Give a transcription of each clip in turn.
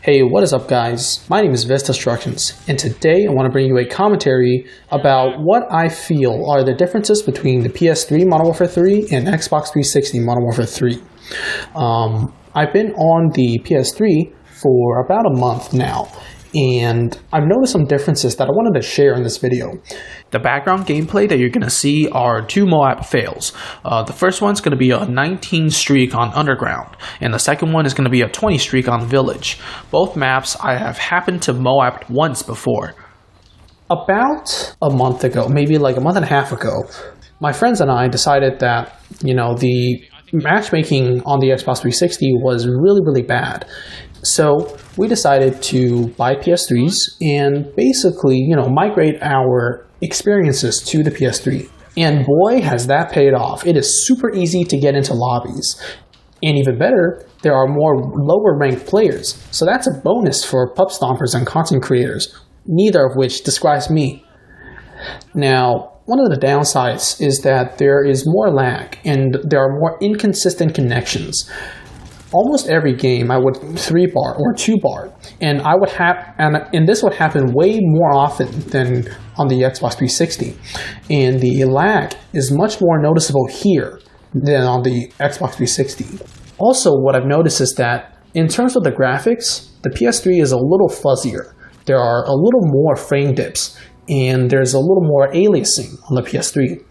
Hey, what is up guys? My name is Destructions, and today I want to bring you a commentary about what I feel are the differences between the PS3 Modern Warfare 3 and Xbox 360 Modern Warfare 3. I've been on the PS3 for about a month now, and I've noticed some differences that I wanted to share in this video. The background gameplay that you're going to see are two m.o.a.b fails. The first one's going to be a 19 streak on Underground, and the second one is going to be a 20 streak on Village. Both maps I have happened to m.o.a.b once before. About a month ago, maybe like a month and a half ago, my friends and I decided that, the matchmaking on the Xbox 360 was really bad. So we decided to buy PS3s and basically, migrate our experiences to the PS3. And boy, has that paid off. It is super easy to get into lobbies. And even better, there are more lower ranked players. So that's a bonus for pub stompers and content creators, neither of which describes me. Now, one of the downsides is that there is more lag and there are more inconsistent connections. Almost every game I would 3-bar or 2-bar, and this would happen way more often than on the Xbox 360. And the lag is much more noticeable here than on the Xbox 360. Also, what I've noticed is that in terms of the graphics, the PS3 is a little fuzzier. There are a little more frame dips, and there's a little more aliasing on the PS3.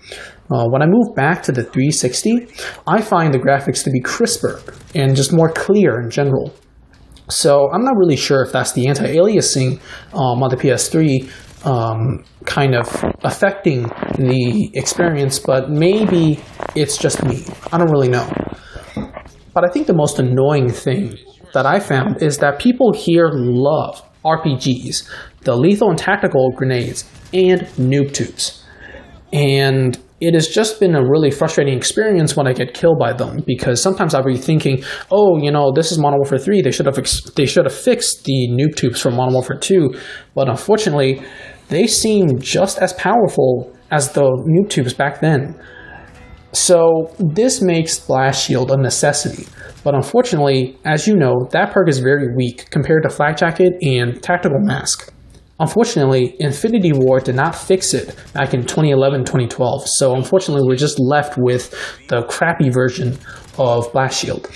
When I move back to the 360, I find the graphics to be crisper and just more clear in general. So I'm not really sure if that's the anti-aliasing on the PS3 kind of affecting the experience, but maybe it's just me. I don't really know. But I think the most annoying thing that I found is that people here love RPGs, the lethal and tactical grenades, and noob tubes. And it has just been a really frustrating experience when I get killed by them, because sometimes I'll be thinking, this is Modern Warfare 3, they should have fixed the noob tubes from Modern Warfare 2, but unfortunately, they seem just as powerful as the noob tubes back then. So this makes Blast Shield a necessity, but unfortunately, as you know, that perk is very weak compared to Flak Jacket and Tactical Mask. Unfortunately, Infinity Ward did not fix it back in 2011-2012, so unfortunately we're just left with the crappy version of Blast Shield.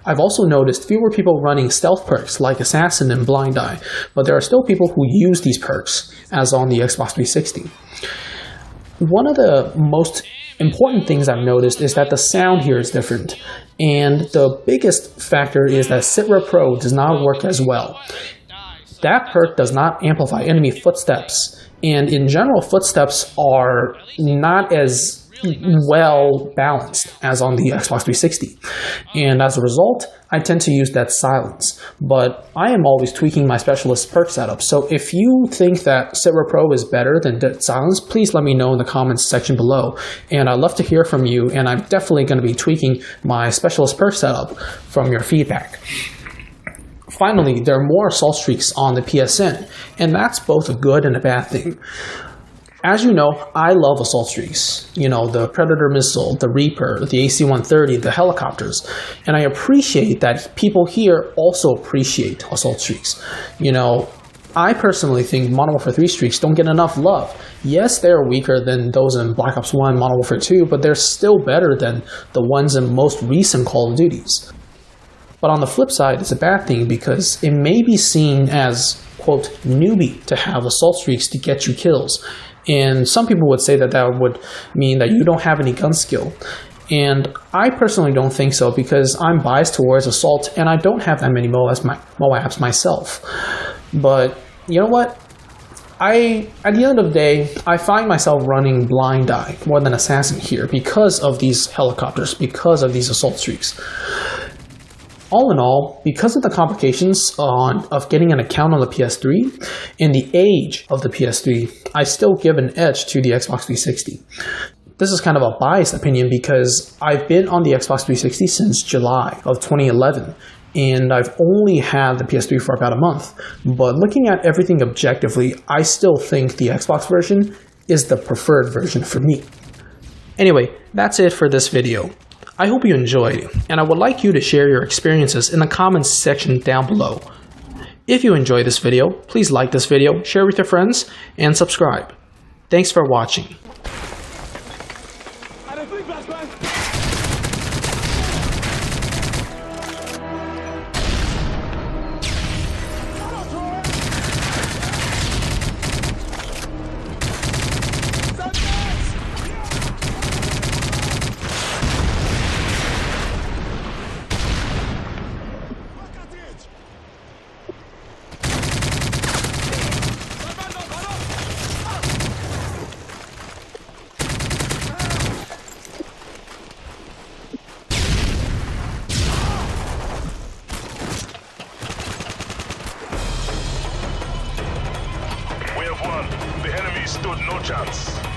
I've also noticed fewer people running stealth perks like Assassin and Blind Eye, but there are still people who use these perks, as on the Xbox 360. One of the most important things I've noticed is that the sound here is different, and the biggest factor is that Citra Pro does not work as well. That perk does not amplify enemy footsteps, and in general, footsteps are not as well balanced as on the Xbox 360. And as a result, I tend to use Dead Silence, but I am always tweaking my specialist perk setup. So if you think that Citra Pro is better than Dead Silence, please let me know in the comments section below. And I'd love to hear from you, and I'm definitely going to be tweaking my specialist perk setup from your feedback. Finally, there are more assault streaks on the PSN, and that's both a good and a bad thing. As you know, I love assault streaks. The Predator missile, the Reaper, the AC-130, the helicopters. And I appreciate that people here also appreciate assault streaks. I personally think Modern Warfare 3 streaks don't get enough love. Yes, they're weaker than those in Black Ops 1, Modern Warfare 2, but they're still better than the ones in most recent Call of Duties. But on the flip side, it's a bad thing because it may be seen as, quote, newbie to have assault streaks to get you kills. And some people would say that that would mean that you don't have any gun skill. And I personally don't think so, because I'm biased towards assault and I don't have that many m.o.a.bs myself. But you know what? At the end of the day, I find myself running Blind Eye more than Assassin here because of these helicopters, because of these assault streaks. All in all, because of the complications of getting an account on the PS3 and the age of the PS3, I still give an edge to the Xbox 360. This is kind of a biased opinion because I've been on the Xbox 360 since July of 2011, and I've only had the PS3 for about a month. But looking at everything objectively, I still think the Xbox version is the preferred version for me. Anyway, that's it for this video. I hope you enjoyed, and I would like you to share your experiences in the comments section down below. If you enjoyed this video, please like this video, share with your friends, and subscribe. Thanks for watching. The enemy stood no chance.